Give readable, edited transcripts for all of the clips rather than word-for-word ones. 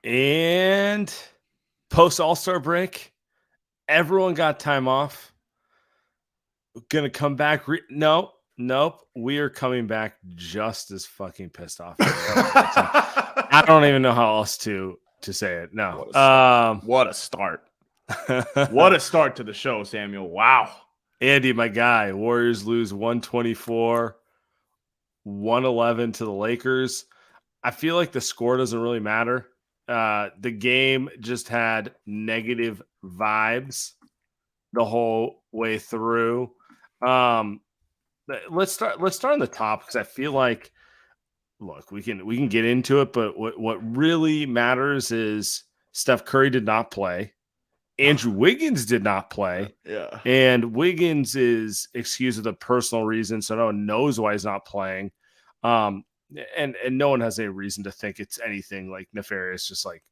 And post All-Star break, everyone got time off. Gonna come back. Nope. We are coming back just as fucking pissed off. I don't even know how else to say it. No. What a start. What a start to the show, Samuel. Wow. Andy, my guy. Warriors lose 124-111 to the Lakers. I feel like the score doesn't really matter. The game just had negative vibes the whole way through. Let's start on the top because I feel like, look, we can get into it, but what really matters is Steph Curry did not play. Andrew Wiggins did not play. Yeah. And Wiggins is excused with a personal reason, so no one knows why he's not playing. And no one has any reason to think it's anything like nefarious, just like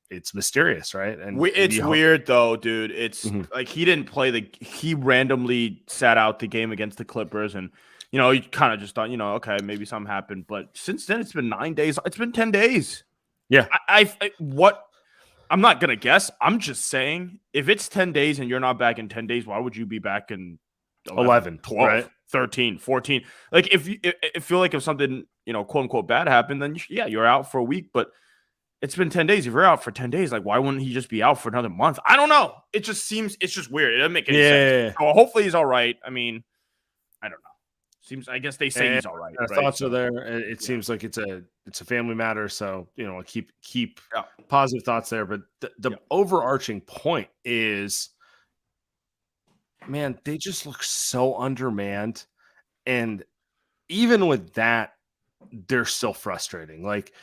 it's mysterious, right? And it's weird though, dude. It's like he didn't play he randomly sat out the game against the Clippers, and you kind of just thought, okay, maybe something happened. But since then, it's been 9 days. It's been 10 days. Yeah. I'm not going to guess. I'm just saying, if it's 10 days and you're not back in 10 days, why would you be back in 11, 12, right? 13, 14? Like, if feel like if something, quote unquote bad happened, then you're out for a week. But it's been 10 days. If you're out for 10 days, like, why wouldn't he just be out for another month? I don't know. It just seems, it's just weird. It doesn't make any sense. So hopefully he's all right. I mean, I don't know. I guess they say he's all right. Our thoughts are there. It seems like it's a family matter. So, keep positive thoughts there. But the overarching point is, man, they just look so undermanned. And even with that, they're still frustrating. Like,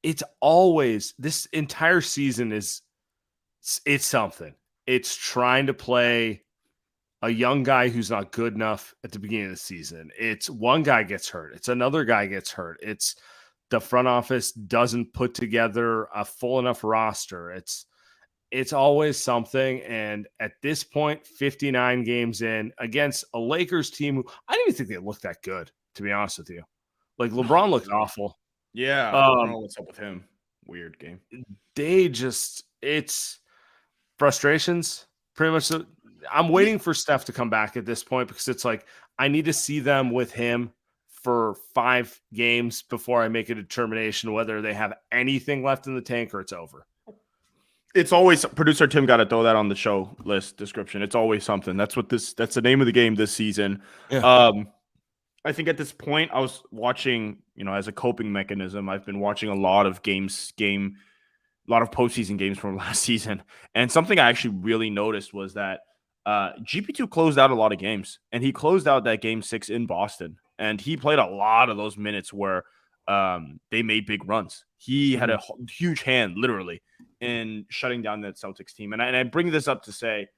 it's always, this entire season it's something. It's trying to play a young guy who's not good enough at the beginning of the season. It's one guy gets hurt. It's another guy gets hurt. It's the front office doesn't put together a full enough roster. It's always something. And at this point, 59 games in against a Lakers team who I didn't even think they looked that good, to be honest with you. Like, LeBron looked awful. Yeah. I don't know what's up with him. Weird game. It's frustrations pretty much. I'm waiting for Steph to come back at this point because it's like I need to see them with him for 5 games before I make a determination whether they have anything left in the tank or it's over. It's always, producer Tim got to throw that on the show list description. It's always something. That's the name of the game this season. Yeah. I think at this point I was watching, as a coping mechanism, I've been watching a lot of a lot of postseason games from last season. And something I actually really noticed was that GP2 closed out a lot of games, and he closed out that game 6 in Boston, and he played a lot of those minutes where they made big runs. He had a huge hand, literally, in shutting down that Celtics team. And I bring this up to say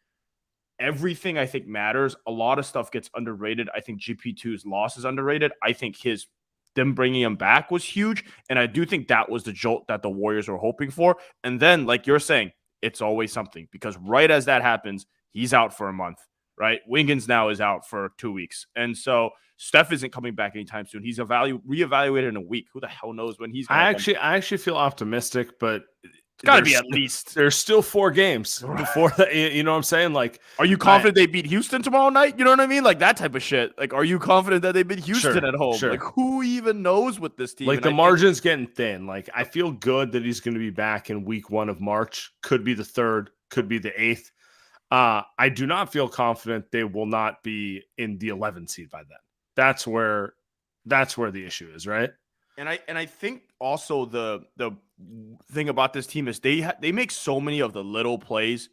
everything I think matters. A lot of stuff gets underrated. I think GP2's loss is underrated. I think them bringing him back was huge, and I do think that was the jolt that the Warriors were hoping for. And then, like you're saying, it's always something, because right as that happens, he's out for a month, right? Wiggins now is out for 2 weeks. And so Steph isn't coming back anytime soon. He's reevaluated in a week. Who the hell knows when he's going to I actually feel optimistic, but it's got to be at least. There's still 4 games before that. You know what I'm saying? Like, are you confident they beat Houston tomorrow night? You know what I mean? Like that type of shit. Like, are you confident that they beat Houston at home? Sure. Like, who even knows with this team? Like, the margin's getting thin. Like, I feel good that he's going to be back in week 1 of March. Could be the 3rd, could be the 8th. I do not feel confident they will not be in the 11th seed by then. That's where the issue is, right? And I think also the thing about this team is they make so many of the little plays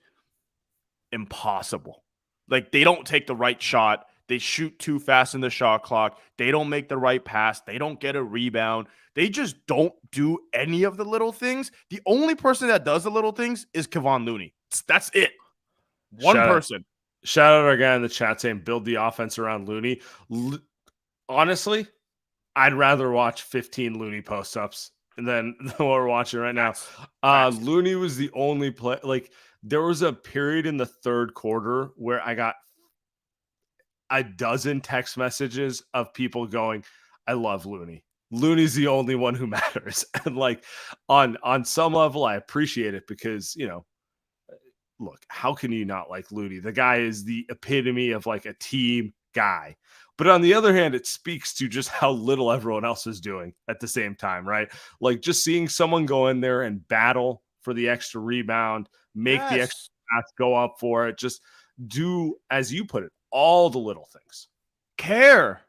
impossible. Like, they don't take the right shot. They shoot too fast in the shot clock. They don't make the right pass. They don't get a rebound. They just don't do any of the little things. The only person that does the little things is Kevon Looney. That's it. One person. Shout out our guy in the chat saying build the offense around Looney. Honestly, I'd rather watch 15 Looney post-ups than what we're watching right now. Looney was the only play. Like, there was a period in the 3rd quarter where I got a dozen text messages of people going, I love Looney. Looney's the only one who matters. And like on some level, I appreciate it because, look, how can you not like Looney? The guy is the epitome of like a team guy. But on the other hand, it speaks to just how little everyone else is doing at the same time, right? Like just seeing someone go in there and battle for the extra rebound, make the extra Yes. pass, go up for it, just do, as you put it, all the little things. Care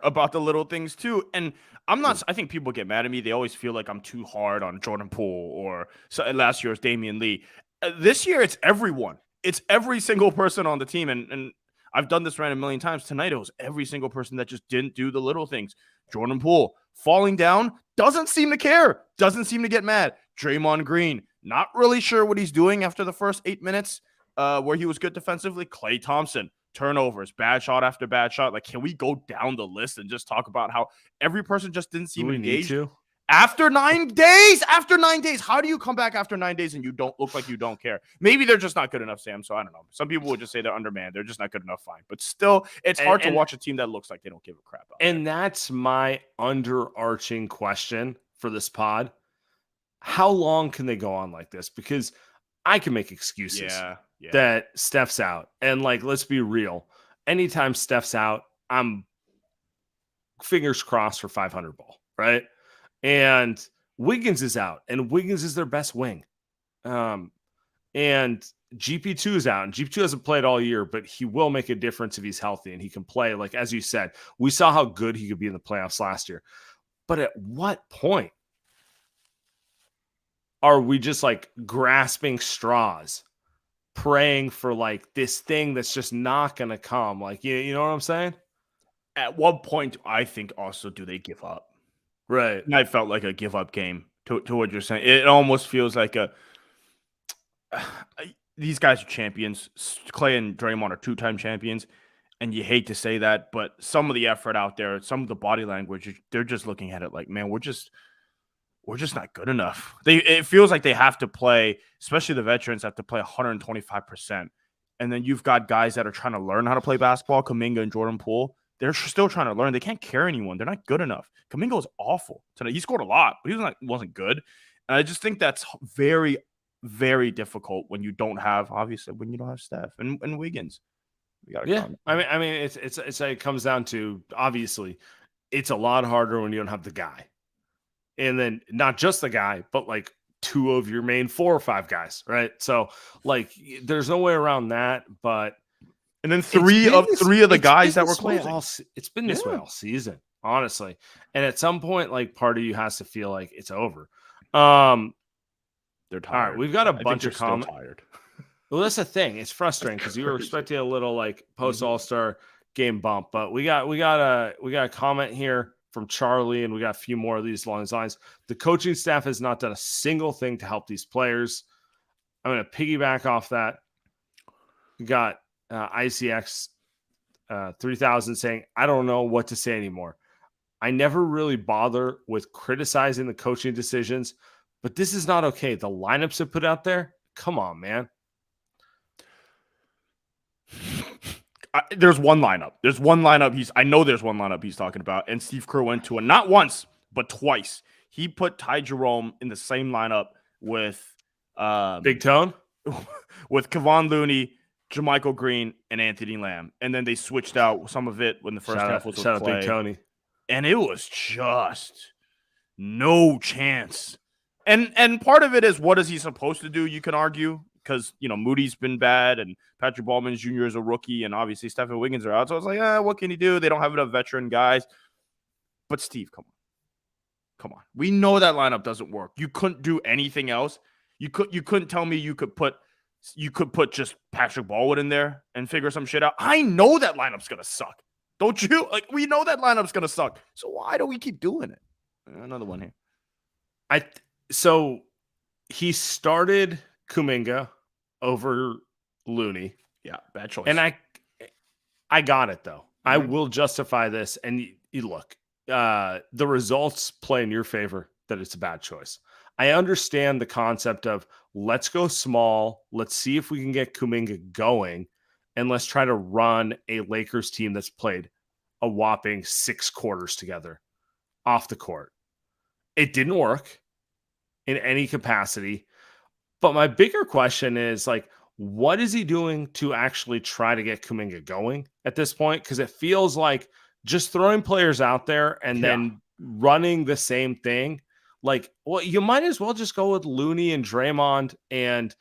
about the little things too. And I think people get mad at me. They always feel like I'm too hard on Jordan Poole or last year's Damian Lee. This year, it's everyone. It's every single person on the team. And I've done this rant a million times. Tonight, it was every single person that just didn't do the little things. Jordan Poole falling down, doesn't seem to care, doesn't seem to get mad. Draymond Green, not really sure what he's doing after the first 8 minutes where he was good defensively. Klay Thompson, turnovers, bad shot after bad shot. Like, can we go down the list and just talk about how every person just didn't seem engaged? After 9 days, how do you come back after 9 days and you don't look like you don't care? Maybe they're just not good enough, Sam. So I don't know. Some people would just say they're undermanned. They're just not good enough. Fine. But still, it's hard to watch a team that looks like they don't give a crap. And that's my underarching question for this pod. How long can they go on like this? Because I can make excuses that Steph's out. And like, let's be real. Anytime Steph's out, I'm fingers crossed for 500 ball, right? And Wiggins is out, and Wiggins is their best wing. And GP2 is out, and GP2 hasn't played all year, but he will make a difference if he's healthy and he can play. Like, as you said, we saw how good he could be in the playoffs last year. But at what point are we just like grasping straws, praying for like this thing that's just not going to come? Like, you know what I'm saying? At what point, I think also, do they give up? Right. And I felt like a give up game to what you're saying. It almost feels like these guys are champions. Klay and Draymond are 2-time champions. And you hate to say that, but some of the effort out there, some of the body language, they're just looking at it like, man, we're just not good enough. It feels like they have to play, especially the veterans have to play 125%. And then you've got guys that are trying to learn how to play basketball, Kuminga and Jordan Poole. They're still trying to learn. They can't carry anyone. They're not good enough. Kuminga was awful tonight. He scored a lot, but he wasn't good. And I just think that's very, very difficult when you don't have, obviously, when you don't have Steph and Wiggins. I mean, it's it comes down to, obviously, it's a lot harder when you don't have the guy. And then not just the guy, but like 2 of your main 4 or 5 guys, right? So like, there's no way around that. But and then three of the guys that were closing. It's been this way all season, honestly. And at some point, like, part of you has to feel like it's over. They're tired. All right, we've got a bunch of comments. Well, that's the thing. It's frustrating because you were expecting a little like post All-Star game bump, but we got a comment here from Charlie, and we got a few more of these along these lines. The coaching staff has not done a single thing to help these players. I'm going to piggyback off that. We got ICX 3000 saying, I don't know what to say anymore. I never really bother with criticizing the coaching decisions, but this is not okay. The lineups have put out there. Come on, man. There's one lineup. I know there's one lineup he's talking about, and Steve Kerr went to it not once, but twice. He put Ty Jerome in the same lineup with Big Tone, with Kevon Looney, JaMychal Green, and Anthony Lamb, and then they switched out some of it when the first half was shout out Big Tony, and it was just no chance. And part of it is, what is he supposed to do? You can argue, because, Moody's been bad and Patrick Ballman Jr. is a rookie, and obviously Stephen Wiggins are out. So I was like, what can he do? They don't have enough veteran guys. But Steve, come on. We know that lineup doesn't work. You couldn't do anything else. You couldn't tell me you could put just Patrick Baldwin in there and figure some shit out. I know that lineup's gonna suck. Don't you? Like, we know that lineup's gonna suck. So why do we keep doing it? Another one here. So he started Kuminga over Looney. Yeah, bad choice. And I got it, though. Mm-hmm. I will justify this. And you look, the results play in your favor that it's a bad choice. I understand the concept of let's go small. Let's see if we can get Kuminga going, and let's try to run a Lakers team that's played a whopping 6 quarters together. off the court. It didn't work in any capacity. But my bigger question is like, what is he doing to actually try to get Kuminga going at this point? Because it feels like just throwing players out there and then running the same thing. Like, well, you might as well just go with Looney and Draymond and,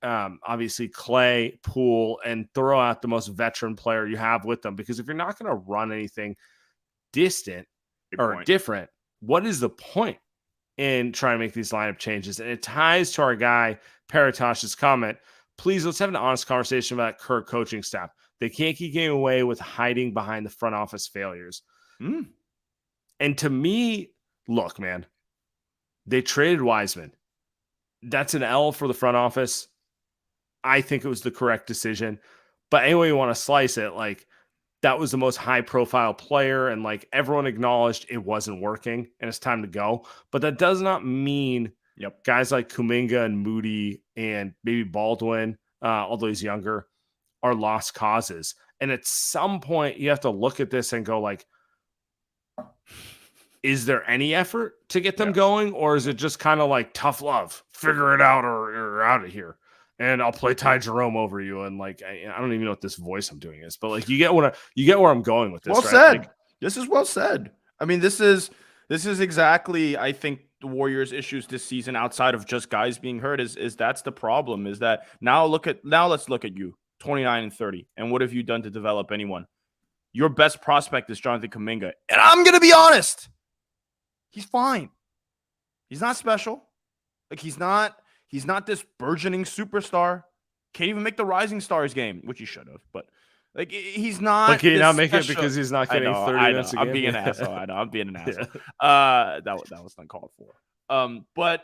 obviously Clay, Poole, and throw out the most veteran player you have with them. Because if you're not going to run anything distant or different, what is the point in trying to make these lineup changes? And it ties to our guy Paratosh's comment. Please, let's have an honest conversation about Kirk coaching staff. They can't keep getting away with hiding behind the front office failures. And to me, look, man, they traded Wiseman. That's an L for the front office. I think it was the correct decision. But anyway, you want to slice it, like, that was the most high-profile player, and like everyone acknowledged it wasn't working, and it's time to go. But that does not mean guys like Kuminga and Moody and maybe Baldwin, although he's younger, are lost causes. And at some point, you have to look at this and go like, is there any effort to get them going, or is it just kind of like tough love, figure it out, or you're out of here? And I'll play Ty Jerome over you. And like, I don't even know what this voice I'm doing is, but like, you get where I'm going with this. Well right? said. Like, this is well said. I mean, this is exactly, I think, the Warriors' issues this season, outside of just guys being hurt, is that's the problem. Is that now let's look at you, 29-30, and what have you done to develop anyone? Your best prospect is Jonathan Kuminga, and I'm gonna be honest, he's fine. He's not special. Like, he's not this burgeoning superstar. Can't even make the Rising Stars game, which he should have. But like, he's not. But can you not make it because he's not getting 30 minutes a game? I'm being an asshole. I know. I'm being an asshole. That was uncalled for. But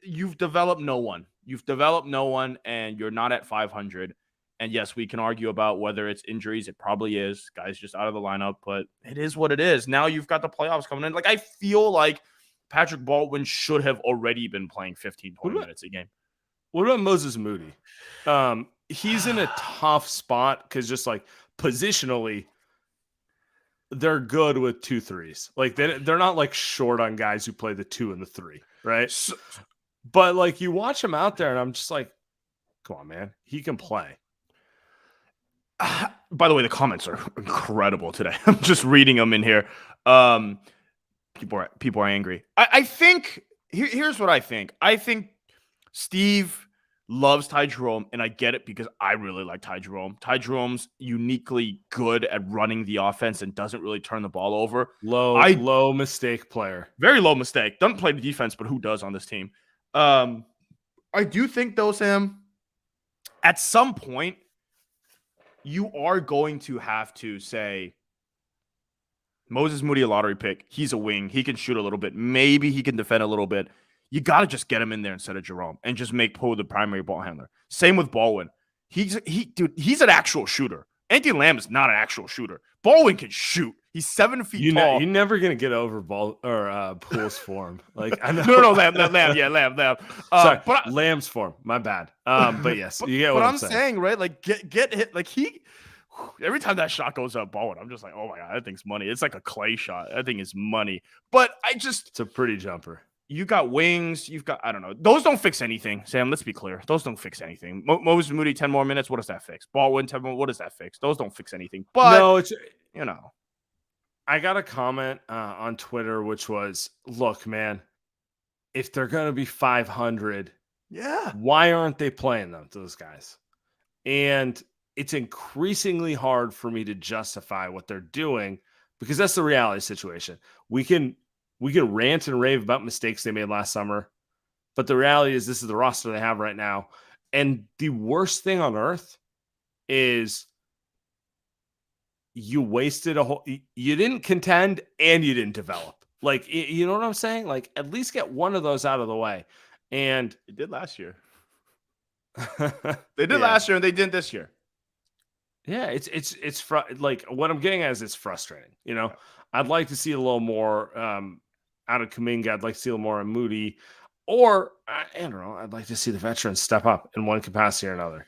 you've developed no one. You've developed no one, and you're not at 500. And yes, we can argue about whether it's injuries. It probably is. Guys just out of the lineup, but it is what it is. Now you've got the playoffs coming in. Like, I feel like Patrick Baldwin should have already been playing 15, 20 minutes a game. What about Moses Moody? He's in a tough spot because just like positionally, they're good with 2 threes. Like, they're not like short on guys who play the 2 and the 3, right? But like, you watch him out there and I'm just like, come on, man. He can play. By the way, the comments are incredible today. I'm just reading them in here. People are angry. I think here's what I think. I think Steve loves Ty Jerome, and I get it because I really like Ty Jerome. Ty Jerome's uniquely good at running the offense and doesn't really turn the ball over. Low mistake player. Very low mistake. Doesn't play the defense, but who does on this team? I do think, though, Sam, at some point, you are going to have to say, Moses Moody, a lottery pick. He's a wing. He can shoot a little bit. Maybe he can defend a little bit. You got to just get him in there instead of Jerome and just make Poe the primary ball handler. Same with Baldwin. He's an actual shooter. Anthony Lamb is not an actual shooter. Baldwin can shoot. He's 7 feet tall. You're never gonna get over Poole's form. Like, I know. No, Lamb. Sorry, but Lamb's form. My bad. But yes, you get what I'm saying. Right? Like, get hit. Like, every time that shot goes up, Baldwin, I'm just like, oh my god, that thing's money. It's like a clay shot. That thing is money. But it's a pretty jumper. You got wings. You've got, I don't know. Those don't fix anything, Sam. Let's be clear. Those don't fix anything. Moses Moody, 10 more minutes. What does that fix? Baldwin, 10 more. What does that fix? Those don't fix anything. But no, it's, I got a comment on Twitter, which was, look, man, if they're going to be 500, why aren't they playing those guys? And it's increasingly hard for me to justify what they're doing because that's the reality situation. We can rant and rave about mistakes they made last summer, but the reality is this is the roster they have right now. And the worst thing on earth is you wasted you didn't contend and you didn't develop. Like, you know what I'm saying? Like, at least get one of those out of the way. And they did last year. They did last year and they didn't this year. Yeah, it's like what I'm getting at is it's frustrating. I'd like to see a little more out of Kuminga. I'd like to see a little more of Moody, or I don't know. I'd like to see the veterans step up in one capacity or another.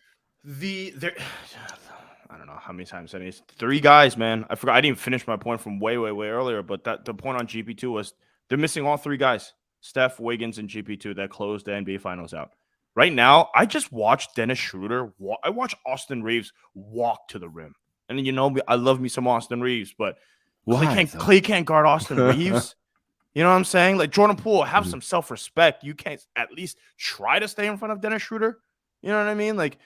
I don't know how many times that is. 3 guys, man. I forgot. I didn't finish my point from way earlier, but the point on GP2 was they're missing all 3 guys: Steph, Wiggins, and GP2 that closed the NBA Finals out. Right now, I just watched Dennis Schroeder. I watched Austin Reeves walk to the rim, and I love me some Austin Reeves, but Why? Clay can't guard Austin Reeves. You know what I'm saying? Like Jordan Poole, have some self-respect. You can't at least try to stay in front of Dennis Schroeder. You know what I mean? Like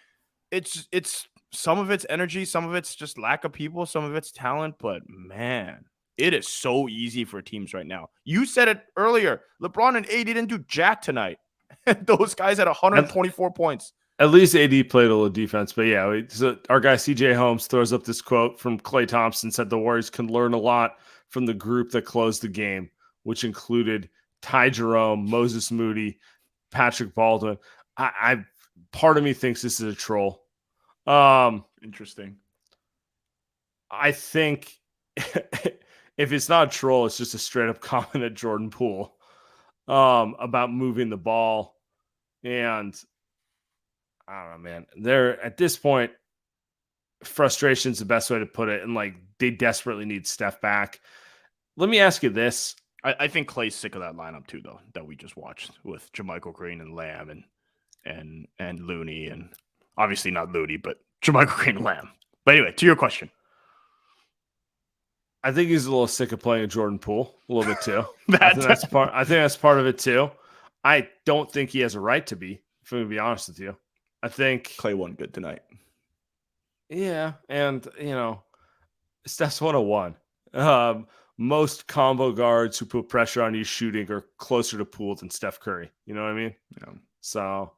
it's some of it's energy, some of it's just lack of people, some of it's talent, but man, it is so easy for teams right now. You said it earlier. LeBron and AD didn't do jack tonight. Those guys had 124 points. At least AD played a little defense, but yeah, so our guy CJ Holmes throws up this quote from Klay Thompson, said the Warriors can learn a lot from the group that closed the game, which included Ty Jerome, Moses Moody, Patrick Baldwin. I part of me thinks this is a troll. Interesting. I think if it's not a troll, it's just a straight up comment at Jordan Poole about moving the ball. And I don't know, man. They're at this point, frustration is the best way to put it. And like they desperately need Steph back. Let me ask you this. I think Clay's sick of that lineup too, though, that we just watched with JaMychal Green and Lamb and Looney, and obviously not Looney, but JaMychal Green and Lamb. But anyway, to your question. I think he's a little sick of playing Jordan Poole a little bit too. I think that's part of it too. I don't think he has a right to be, if I'm going to be honest with you. I think Clay won good tonight. Yeah, and Steph's 101. Most combo guards who put pressure on you shooting are closer to Poole than Steph Curry. You know what I mean? Yeah. So,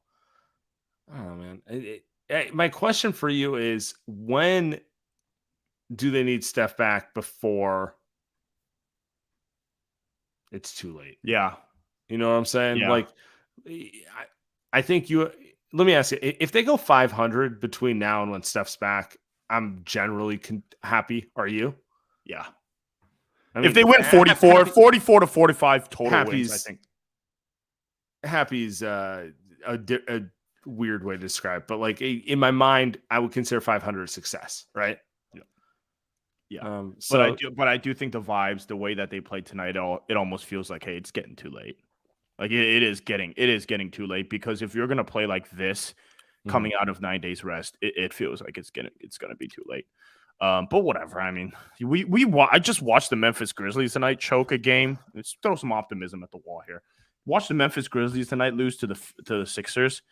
I don't know, man. My question for you is, when do they need Steph back before it's too late? Yeah. You know what I'm saying? Yeah. Like, I think let me ask you, if they go 500 between now and when Steph's back, I'm generally happy. Are you? Yeah. I mean, if they win 44 to 45 total wins, I think. Happy's a weird way to describe, but like in my mind, I would consider 500 a success, right? Yeah. But I do think the vibes, the way that they played tonight, it almost feels like, hey, it's getting too late. Like it is getting too late, because if you're gonna play like this coming out of 9 days rest, it feels like it's gonna be too late. But whatever. I mean, I just watched the Memphis Grizzlies tonight choke a game. Let's throw some optimism at the wall here. Watch the Memphis Grizzlies tonight lose to the Sixers.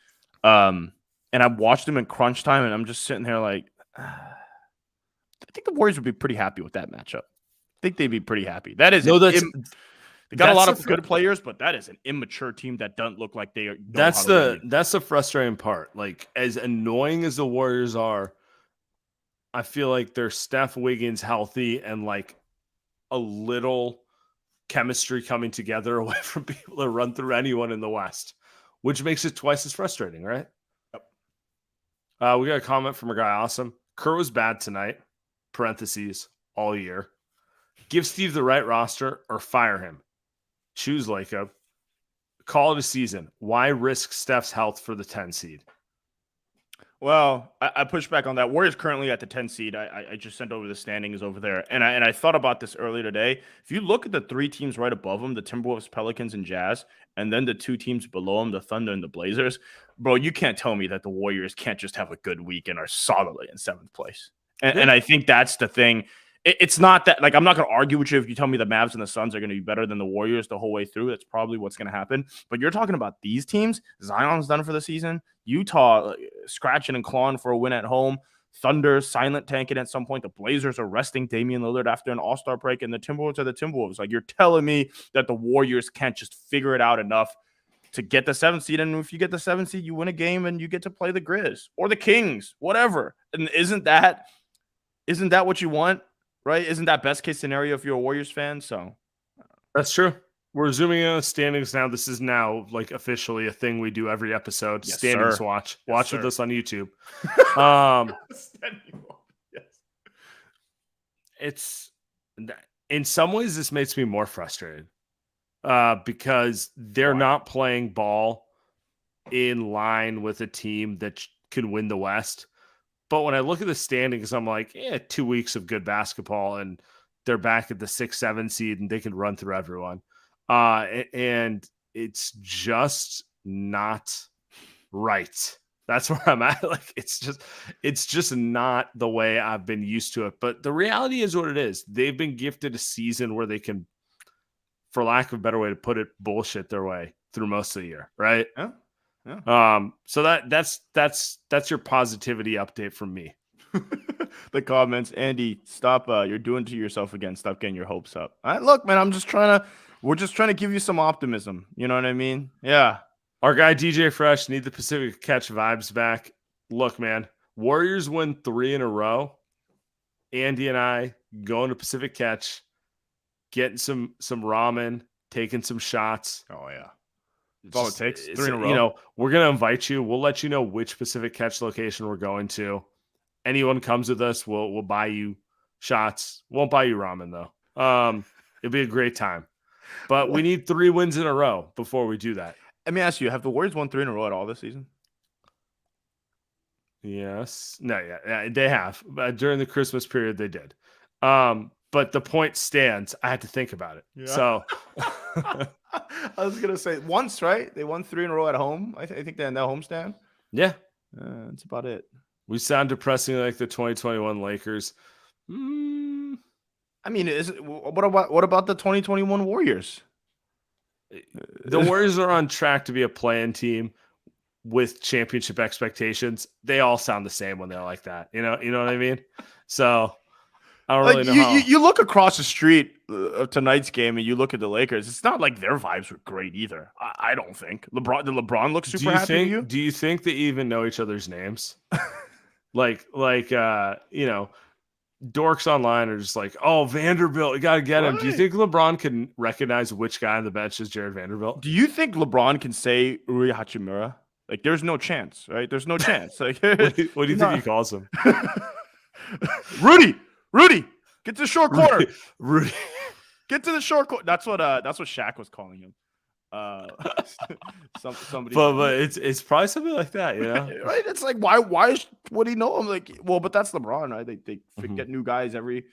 And I watched them in crunch time, and I'm just sitting there like, I think the Warriors would be pretty happy with that matchup. I think they'd be pretty happy. That is they got a lot of good players, but that is an immature team that doesn't look like they are. That's the frustrating part. Like, as annoying as the Warriors are, I feel like they're Steph, Wiggins healthy and like a little chemistry coming together away from people to run through anyone in the West, which makes it twice as frustrating, right? Yep. We got a comment from a guy, Awesome. Kerr was bad tonight, parentheses, all year. Give Steve the right roster or fire him. Choose Lacob. Call it a season. Why risk Steph's health for the 10 seed? Well, I push back on that. Warriors currently at the 10 seed. I just sent over the standings over there. And I thought about this earlier today. If you look at the 3 teams right above them, the Timberwolves, Pelicans, and Jazz, and then the 2 teams below them, the Thunder and the Blazers, bro, you can't tell me that the Warriors can't just have a good week and are solidly in 7th place. And I think that's the thing. It's not that, like, I'm not going to argue with you if you tell me the Mavs and the Suns are going to be better than the Warriors the whole way through. That's probably what's going to happen. But you're talking about these teams. Zion's done for the season. Utah scratching and clawing for a win at home. Thunder silent tanking at some point. The Blazers are resting Damian Lillard after an all-star break. And the Timberwolves are the Timberwolves. Like, you're telling me that the Warriors can't just figure it out enough to get the 7th seed. And if you get the 7th seed, you win a game and you get to play the Grizz or the Kings, whatever. And isn't that what you want? Right? Isn't that best case scenario if you're a Warriors fan? So that's true. We're zooming in on standings now. This is now like officially a thing we do every episode. Yes, standings sir. watch. Watch with us on YouTube. Yes. It's in some ways this makes me more frustrated because they're not playing ball in line with a team that can win the West. But when I look at the standings, I'm like, 2 weeks of good basketball, and they're back at the 6-7 seed, and they can run through everyone. And it's just not right. That's where I'm at. Like, it's just not the way I've been used to it. But the reality is what it is. They've been gifted a season where they can, for lack of a better way to put it, bullshit their way through most of the year, right? Yeah. Yeah. So that's your positivity update from me. The comments, Andy, stop. You're doing to yourself again. Stop getting your hopes up. Look, man, we're just trying to give you some optimism. You know what I mean? Yeah. Our guy DJ Fresh need the Pacific Catch vibes back. Look, man, Warriors win 3 in a row. Andy and I going to Pacific Catch, getting some ramen, taking some shots. Oh yeah. That's all it takes. 3 in a row. You know, we're gonna invite you. We'll let you know which Pacific Catch location we're going to. Anyone comes with us, we'll buy you shots. Won't buy you ramen though. It'll be a great time. But we need 3 wins in a row before we do that. Let me ask you: have the Warriors won 3 in a row at all this season? Yes. No. Yeah. They have. During the Christmas period, they did. But the point stands. I had to think about it. Yeah. So I was gonna say once, right? They won 3 in a row at home. I think they're in that homestand. Yeah. That's about it. We sound depressing like the 2021 Lakers. I mean, what about the 2021 Warriors? The Warriors are on track to be a play-in team with championship expectations. They all sound the same when they're like that. You know what I mean? So I don't really know. You look across the street of tonight's game and you look at the Lakers. It's not like their vibes were great either. I don't think. Did LeBron look super happy with you? Do you think they even know each other's names? like dorks online are just like, oh, Vanderbilt, you got to get him. Do you think LeBron can recognize which guy on the bench is Jared Vanderbilt? Do you think LeBron can say Rui Hachimura? Like, there's no chance, right? There's no chance. Like, what do you think he calls him? Rudy, get to the short corner. Rudy, get to the short corner. That's what Shaq was calling him. Somebody, but it's probably something like that, right? It's like why would he know him? Like, well, but that's LeBron, right? They get new guys every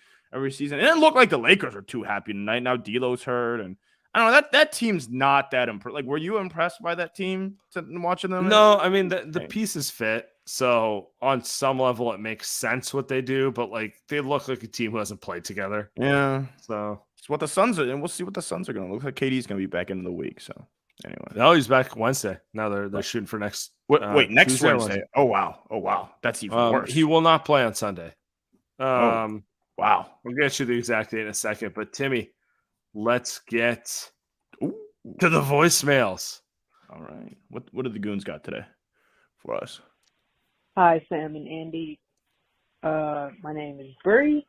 season. It didn't look like the Lakers are too happy tonight. Now D'Lo's hurt, and I don't know that team's not that impressed. Like, were you impressed by that team watching them? No, I mean the pieces fit. So on some level, it makes sense what they do, but like they look like a team who hasn't played together. Yeah. So it's what the Suns are, and we'll see what the Suns are going to look like. KD's going to be back into the week. So anyway, no, he's back Wednesday. Now they're shooting for next. Wait, next Wednesday. Oh wow, that's even worse. He will not play on Sunday. Wow, we'll get you the exact date in a second. But Timmy, let's get to the voicemails. All right, what did the goons got today for us? Hi, Sam and Andy. My name is Bree.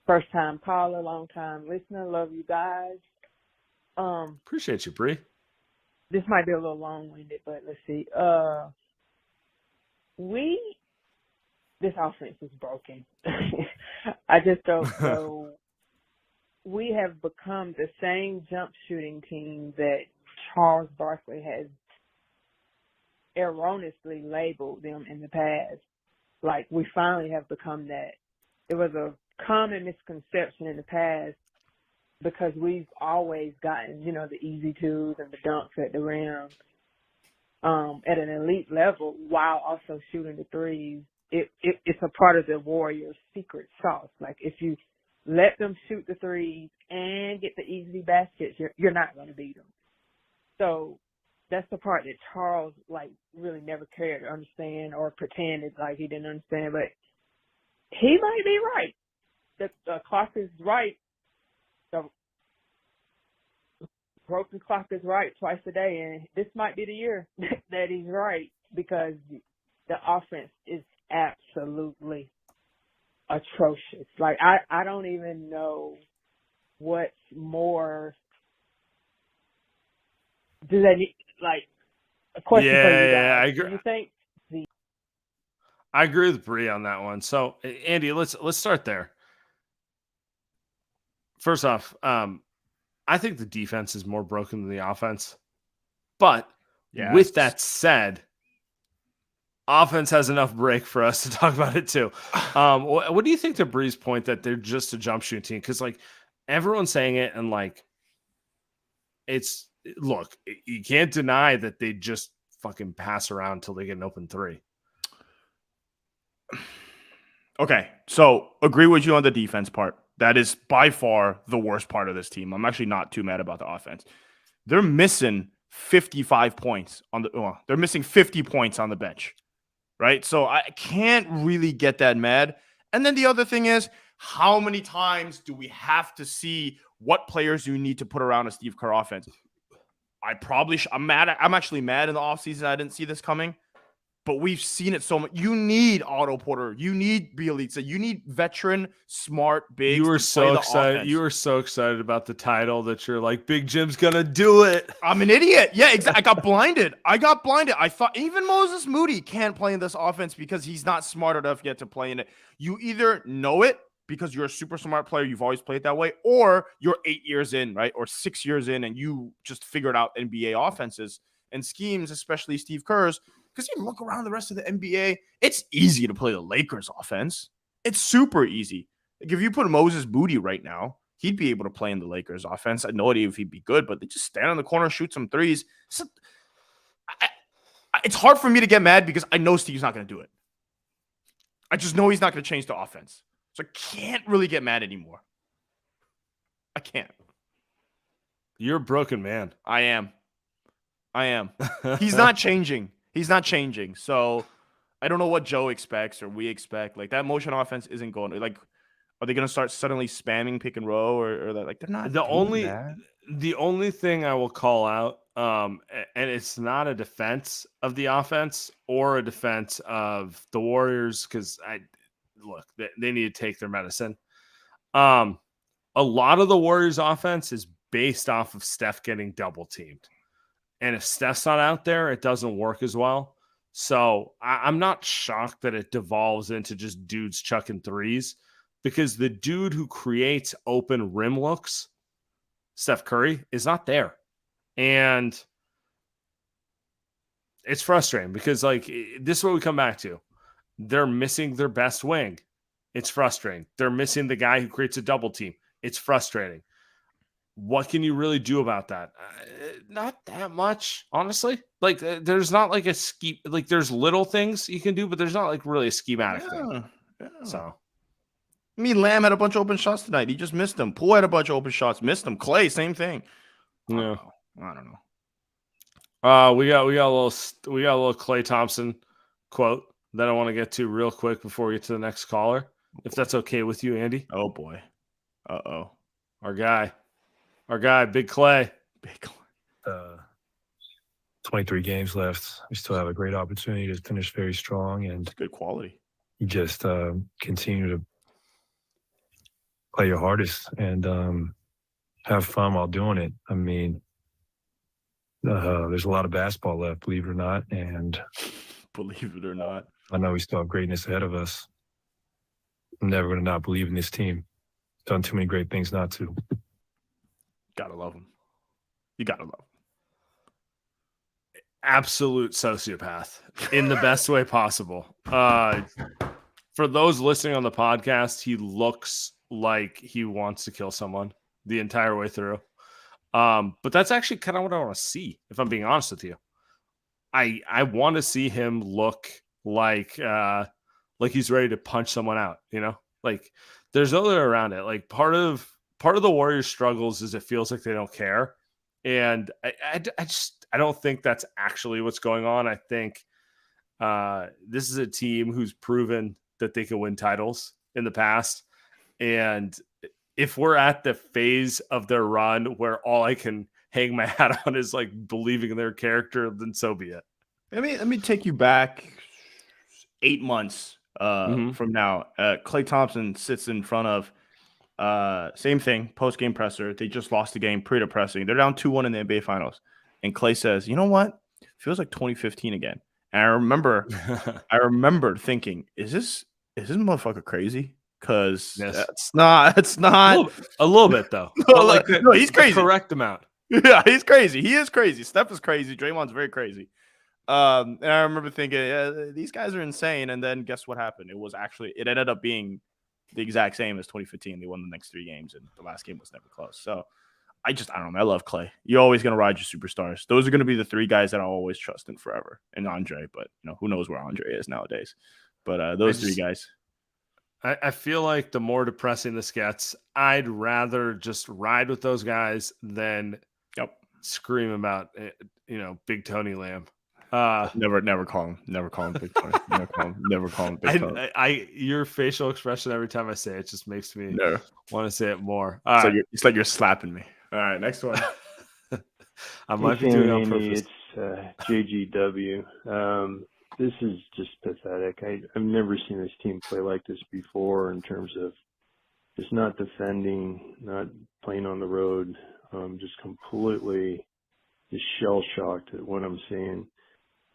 First time caller, long time listener. Love you guys. Appreciate you, Bree. This might be a little long-winded, but let's see. This offense is broken. I just don't know. We have become the same jump shooting team that Charles Barkley has erroneously labeled them in the past. Like, we finally have become that. It was a common misconception in the past because we've always gotten, the easy twos and the dunks at the rim at an elite level while also shooting the threes. It's a part of the Warriors' secret sauce. Like, if you let them shoot the threes and get the easy baskets, you're not going to beat them. So that's the part that Charles, really never cared to understand or pretended like he didn't understand. But he might be right. The clock is right. The broken clock is right twice a day. And this might be the year that he's right because the offense is absolutely atrocious. Like, I don't even know what's more. Do they need, a question for you guys? Yeah, I agree. Do you think I agree with Bree on that one. So, Andy, let's start there. First off, I think the defense is more broken than the offense. But with that said, offense has enough break for us to talk about it too. What do you think to Bree's point that they're just a jump shooting team? Because like everyone's saying it, and like it's look, you can't deny that they just fucking pass around until they get an open three. Okay, so agree with you on the defense part. That is by far the worst part of this team. I'm actually not too mad about the offense. They're missing 55 points on the. They're missing 50 points on the bench, right? So I can't really get that mad. And then the other thing is, how many times do we have to see what players you need to put around a Steve Kerr offense? I'm mad. I'm actually mad in the offseason. I didn't see this coming. But we've seen it so much. You need Otto Porter. You need Bielitsa. You need veteran, smart, big. You were so excited. Offense. You were so excited about the title that you're like, Big Jim's gonna do it. I'm an idiot. Yeah, exactly. I got blinded. I thought even Moses Moody can't play in this offense because he's not smart enough yet to play in it. You either know it because you're a super smart player, you've always played that way, or you're 8 years in, right? Or 6 years in, and you just figured out NBA offenses and schemes, especially Steve Kerr's. Because you look around the rest of the NBA, it's easy to play the Lakers offense. It's super easy. Like if you put Moses Moody right now, he'd be able to play in the Lakers offense. I had no idea if he'd be good, but they just stand in the corner, shoot some threes. So, it's hard for me to get mad because I know Steve's not going to do it. I just know he's not going to change the offense. So I can't really get mad anymore. I can't. You're a broken man. I am. He's not changing. He's not changing. So I don't know what Joe expects or we expect. Like that motion offense isn't going. Like, are they going to start suddenly spamming pick and roll or like they're not? The only thing I will call out, and it's not a defense of the offense or a defense of the Warriors, because they need to take their medicine. A lot of the Warriors offense is based off of Steph getting double teamed. And if Steph's not out there, it doesn't work as well. So I'm not shocked that it devolves into just dudes chucking threes, because the dude who creates open rim looks, Steph Curry, is not there. And it's frustrating because, like, this is what we come back to. They're missing their best wing. It's frustrating. They're missing the guy who creates a double team. It's frustrating. What can you really do about that? Not that much, honestly. Like, there's not like a scheme. Like, there's little things you can do, but there's not like really a schematic thing. Yeah. So, I mean, Lamb had a bunch of open shots tonight. He just missed them. Poole had a bunch of open shots, missed them. Clay, same thing. Yeah, I don't know. We got a little Klay Thompson quote that I want to get to real quick before we get to the next caller, if that's okay with you, Andy. Oh boy. Our guy, Big Clay. 23 games left. We still have a great opportunity to finish very strong, and it's good quality. You just continue to play your hardest and have fun while doing it. I mean, there's a lot of basketball left, believe it or not, and believe it or not, I know we still have greatness ahead of us. I'm never going to not believe in this team. Done too many great things not to. Gotta love him. You gotta love him. Absolute sociopath in the best way possible. For those listening on the podcast, he looks like he wants to kill someone the entire way through. But that's actually kind of what I want to see, if I'm being honest with you. I want to see him look like he's ready to punch someone out, you know? Like, there's no way around it. Like, part of the Warriors' struggles is it feels like they don't care. And I don't think that's actually what's going on. I think this is a team who's proven that they can win titles in the past. And if we're at the phase of their run where all I can hang my hat on is like believing in their character, then so be it. Let me take you back 8 months from now. Klay Thompson sits in front of same thing, post-game presser. They just lost the game, pretty depressing. They're down 2-1 in the NBA Finals. And Klay says, you know what? It feels like 2015 again. And I remember thinking, is this motherfucker crazy? Because it's not. A little bit, though. No, he's crazy. The correct amount. Yeah, he's crazy. He is crazy. Steph is crazy. Draymond's very crazy. And I remember thinking, yeah, these guys are insane. And then guess what happened? It ended up being the exact same as 2015. They won the next 3 games, and the last game was never close. So I don't know. I love Clay. You're always going to ride your superstars. Those are going to be the 3 guys that I'll always trust in forever. And Andre, but who knows where Andre is nowadays. But those 3 guys. I feel like the more depressing this gets, I'd rather just ride with those guys than scream about, Big Tony Lamb. Never call him Big Tony. Never call him Big Tony. Your facial expression every time I say it just makes me want to say it more. It's like you're slapping me. All right, next one. I might be doing it on purpose. It's JGW. This is just pathetic. I've never seen this team play like this before in terms of just not defending, not playing on the road, just completely just shell-shocked at what I'm seeing.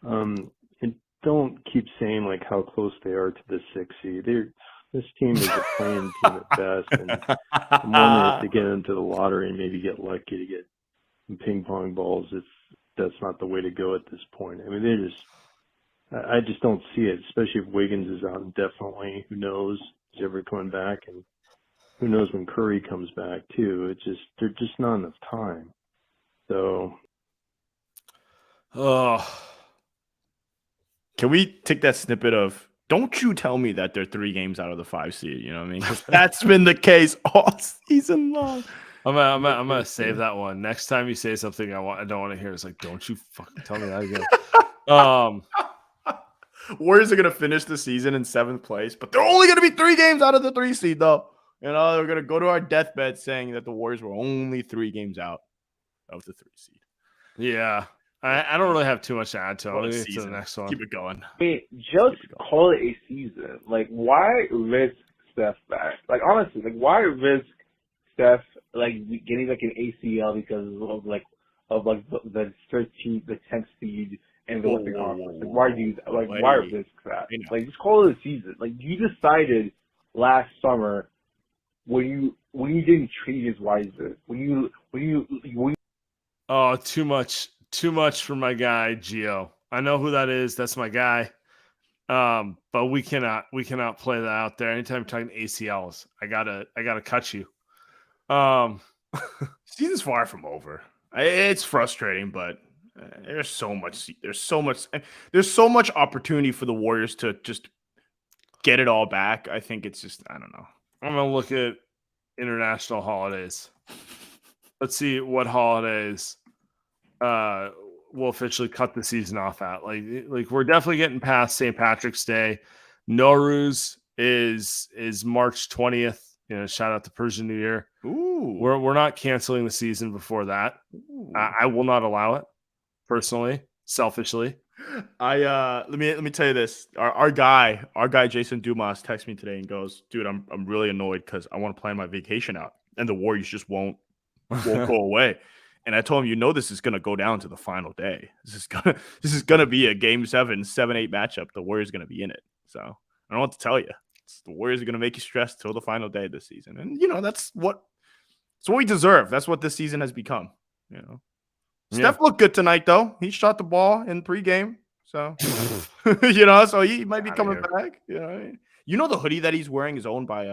And don't keep saying like how close they are to the 6 seed. This team is a playing team at best, and I'm wondering if they get into the lottery and maybe get lucky to get some ping pong balls if that's not the way to go at this point. I mean, I just don't see it, especially if Wiggins is out indefinitely. Who knows? Is he ever coming back? And who knows when Curry comes back too? There's just not enough time. So, can we take that snippet of, don't you tell me that they're 3 games out of the 5 seed? You know what I mean? Because that's been the case all season long. I'm gonna save that one. Next time you say something I don't want to hear, it's like, don't you fucking tell me that again. Warriors are gonna finish the season in 7th place, but they're only gonna be 3 games out of the 3 seed, though. They're gonna go to our deathbed saying that the Warriors were only 3 games out of the 3 seed. Yeah. I don't really have too much to add to it. To the next one. Keep it going. I mean, just call it a season. Like, why risk Steph back? Like, honestly, like, why risk Steph getting like an ACL because of the 10th seed in the Western Conference? Like, why do that? Like, why risk that? Like, just call it a season. Like, you decided last summer when you didn't treat his wiser. Oh, too much for my guy Gio. I know who that is. That's my guy. But we cannot play that out there. Anytime you're talking ACLs, I gotta cut you. Season's far from over. It's frustrating, but there's so much opportunity for the Warriors to just get it all back. I think it's just, I don't know. I'm gonna look at international holidays. Let's see what holidays we'll officially cut the season off at. Like we're definitely getting past St. Patrick's Day. Nowruz is March 20th. Shout out to Persian New Year. Ooh. We're not canceling the season before that. I will not allow it personally, selfishly. Let me tell you this. Our guy Jason Dumas texted me today and goes, "Dude, I'm really annoyed because I want to plan my vacation out, and the Warriors just won't go away." And I told him, this is gonna go down to the final day. This is gonna be a game 7-8 matchup. The Warriors are gonna be in it. So I don't know what to tell you. The Warriors are gonna make you stressed till the final day this season, and that's what we deserve. That's what this season has become. Steph looked good tonight, though. He shot the ball in pregame, so so he might be coming back. The hoodie that he's wearing is owned by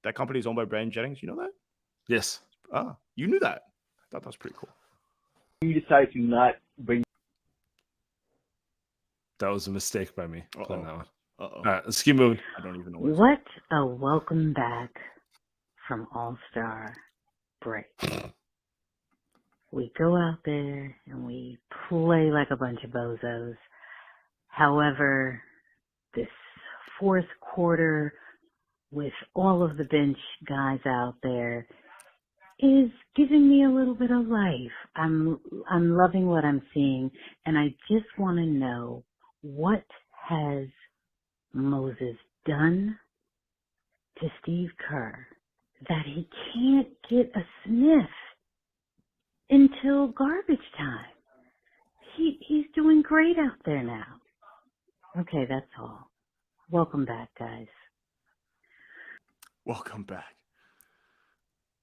that company is owned by Brandon Jennings. You know that? Yes. You knew that. I thought that was pretty cool. You decided to not bring. That was a mistake by me. Uh-oh. Playing that one. Uh-oh. All right, let's keep moving. I don't even know What a welcome back from All-Star break. We go out there and we play like a bunch of bozos. However, this 4th quarter with all of the bench guys out there is giving me a little bit of life. I'm loving what I'm seeing, and I just want to know, what has Moses done to Steve Kerr that he can't get a sniff until garbage time? He's doing great out there now. Okay, that's all. Welcome back, guys. Welcome back.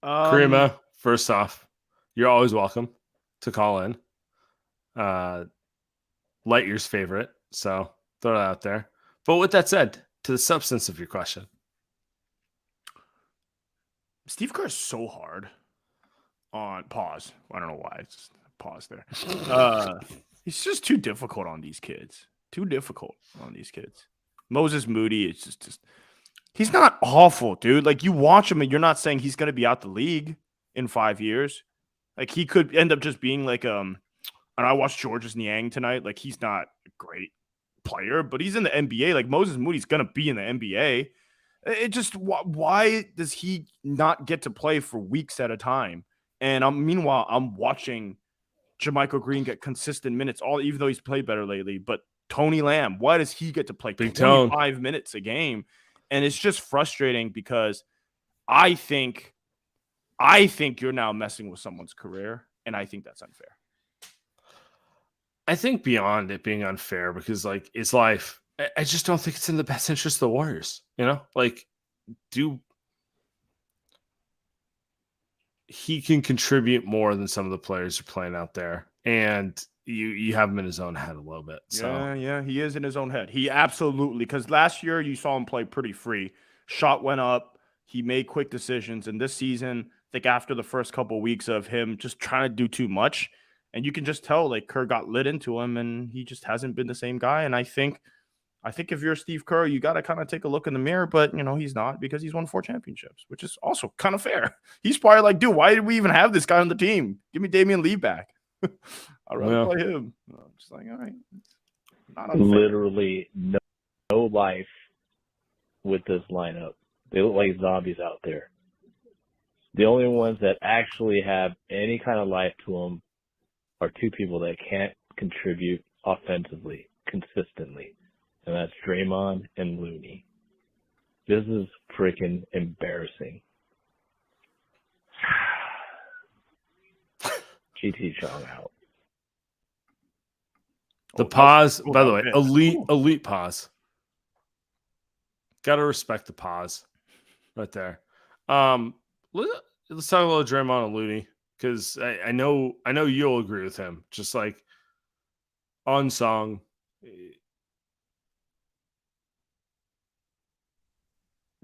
Karima, first off, you're always welcome to call in. light years favorite. So throw that out there. But with that said, to the substance of your question, Steve Kerr is so hard on pause. I don't know why. It's just pause there. He's just too difficult on these kids. Too difficult on these kids. Moses Moody, it's just he's not awful, dude. Like, you watch him and you're not saying he's going to be out the league in 5 years. Like, he could end up just being like and I watched Georges Niang tonight. Like, he's not a great player, but he's in the NBA. Like, Moses Moody's going to be in the NBA. It just, why does he not get to play for weeks at a time? And meanwhile, I'm watching Jermichael Green get consistent minutes, even though he's played better lately. But Tony Lamb, why does he get to play Big 25 minutes a game? And it's just frustrating because I think you're now messing with someone's career, and I think that's unfair. I think beyond it being unfair, because like it's life, I just don't think it's in the best interest of the Warriors. You know, like he can contribute more than some of the players are playing out there, and you have him in his own head a little bit. So yeah, he is in his own head. He absolutely, because last year you saw him play pretty free. Shot went up. He made quick decisions, and this season, I think after the first couple of weeks of him just trying to do too much, and you can just tell like Kerr got lit into him, and he just hasn't been the same guy. And I think if you're Steve Kerr, you got to kind of take a look in the mirror, but he's not, because he's won 4 championships, which is also kind of fair. He's probably like, dude, why did we even have this guy on the team? Give me Damian Lee back. I'd rather play him. I'm just like, all right. Not unfair. Literally no life with this lineup. They look like zombies out there. The only ones that actually have any kind of life to them are 2 people that can't contribute offensively consistently, and that's Draymond and Looney. This is freaking embarrassing. GT Chong out. the pause, by the way, elite pause. Got to respect the pause right there. Let's talk a little Draymond and Looney, because I know you'll agree with him. Just like unsung.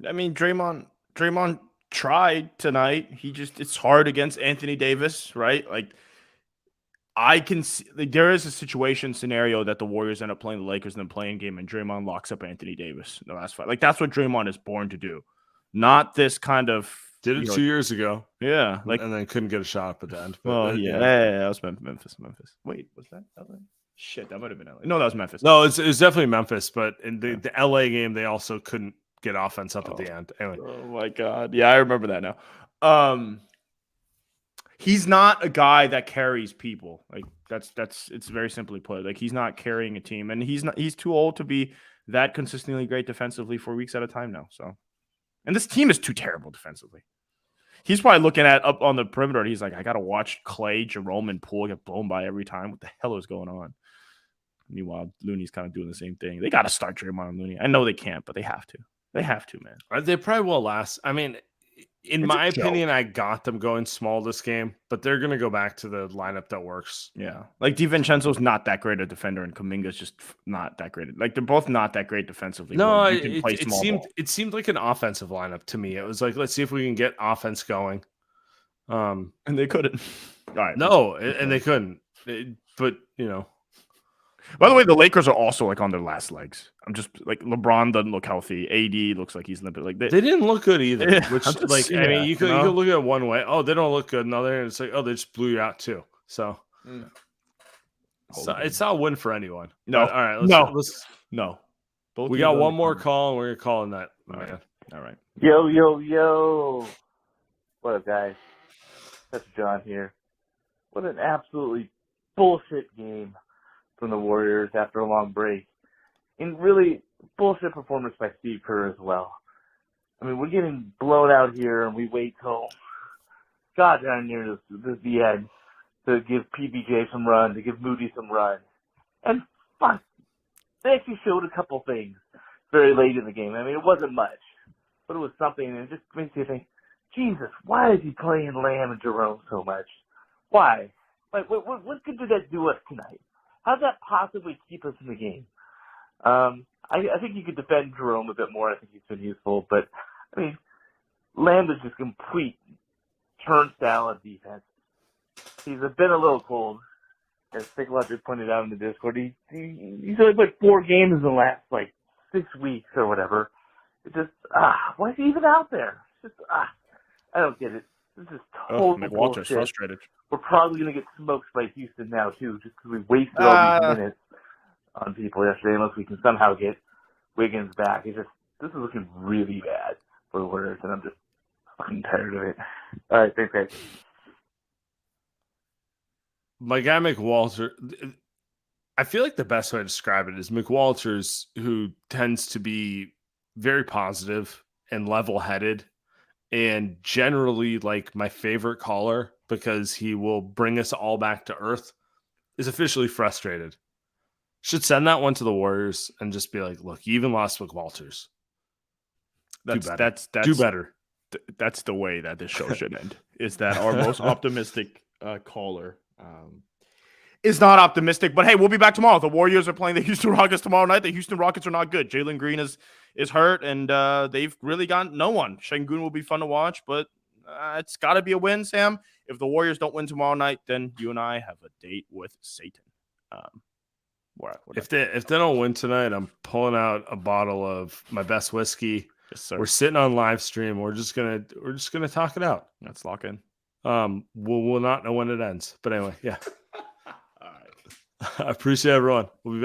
I mean, Draymond tried tonight. It's hard against Anthony Davis, right? Like, I can see there is a scenario that the Warriors end up playing the Lakers in the playing game, and Draymond locks up Anthony Davis in the last fight. Like, that's what Draymond is born to do, not this kind of. Did it 2 years ago, yeah, and then couldn't get a shot up at the end. But, that was Memphis. Wait, was that LA? Shit, that might have been LA. No, that was Memphis. No, it was definitely Memphis, but in the LA game, they also couldn't get offense up at the end. Anyway. Oh my God. Yeah, I remember that now. He's not a guy that carries people. Like, it's very simply put. Like, he's not carrying a team, and he's too old to be that consistently great defensively for weeks at a time now. So, and this team is too terrible defensively. He's probably looking at up on the perimeter, and he's like, I got to watch Clay, Jerome, and Poole get blown by every time. What the hell is going on? Meanwhile, Looney's kind of doing the same thing. They got to start Draymond and Looney. I know they can't, but they have to. They have to, man. They probably will last. I mean, in my opinion, I got them going small this game, but they're going to go back to the lineup that works. Yeah. Like, DiVincenzo's not that great a defender, and Kuminga's just not that great. Like, they're both not that great defensively. No, it seemed like an offensive lineup to me. It was like, let's see if we can get offense going. And they couldn't. All right. No, and they couldn't. But, By the way, the Lakers are also like on their last legs. I'm just like, LeBron doesn't look healthy. AD looks like he's limping. Like, they didn't look good either. Which, you could look at it one way. Oh, they don't look good. Another, and it's like, oh, they just blew you out too. So, it's not a win for anyone. No, but, all right. Let's no. Both we got one more call, and we're gonna call in that. All right. Yo. What up, guys? That's John here. What an absolutely bullshit game from the Warriors after a long break. And really bullshit performance by Steve Kerr as well. I mean, we're getting blown out here, and we wait till goddamn near the end to give PBJ some run, to give Moody some run. And fuck, they actually showed a couple things very late in the game. I mean, it wasn't much, but it was something, and it just makes you think, Jesus, why is he playing Lamb and Jerome so much? Why? Like, what good did that do us tonight? How's that possibly keep us in the game? I think you could defend Jerome a bit more. I think he's been useful, but I mean, Lambda's just complete turnstile of defense. He's been a little cold, as Psychologic pointed out in the Discord. He's only played 4 games in the last 6 weeks or whatever. It's just why is he even out there? It's just I don't get it. This is total McWalter's bullshit. frustrated. We're probably gonna get smoked by Houston now too, just because we wasted all these minutes on people yesterday. Unless we can somehow get Wiggins back, this is looking really bad for the Warriors, and I'm just fucking tired of it. All right, thanks, guys. My guy McWalter, I feel like the best way to describe it is McWalters, who tends to be very positive and level-headed, and generally my favorite caller because he will bring us all back to earth, is officially frustrated. Should send that one to the Warriors and just be like, look, you even lost McWalters. Do better. That's the way that this show should end. Is that our most optimistic caller is not optimistic? But hey, we'll be back tomorrow. The Warriors are playing the Houston Rockets tomorrow night. The Houston Rockets are not good. Jalen Green is hurt, and they've really got no one. Şengün will be fun to watch, but it's got to be a win, Sam. If the Warriors don't win tomorrow night, then you and I have a date with Satan. If they don't win tonight, I'm pulling out a bottle of my best whiskey. Yes, sir. We're sitting on live stream. We're just gonna talk it out. Let's lock in. We'll not know when it ends, but anyway, yeah. All right. I appreciate everyone. We'll be back.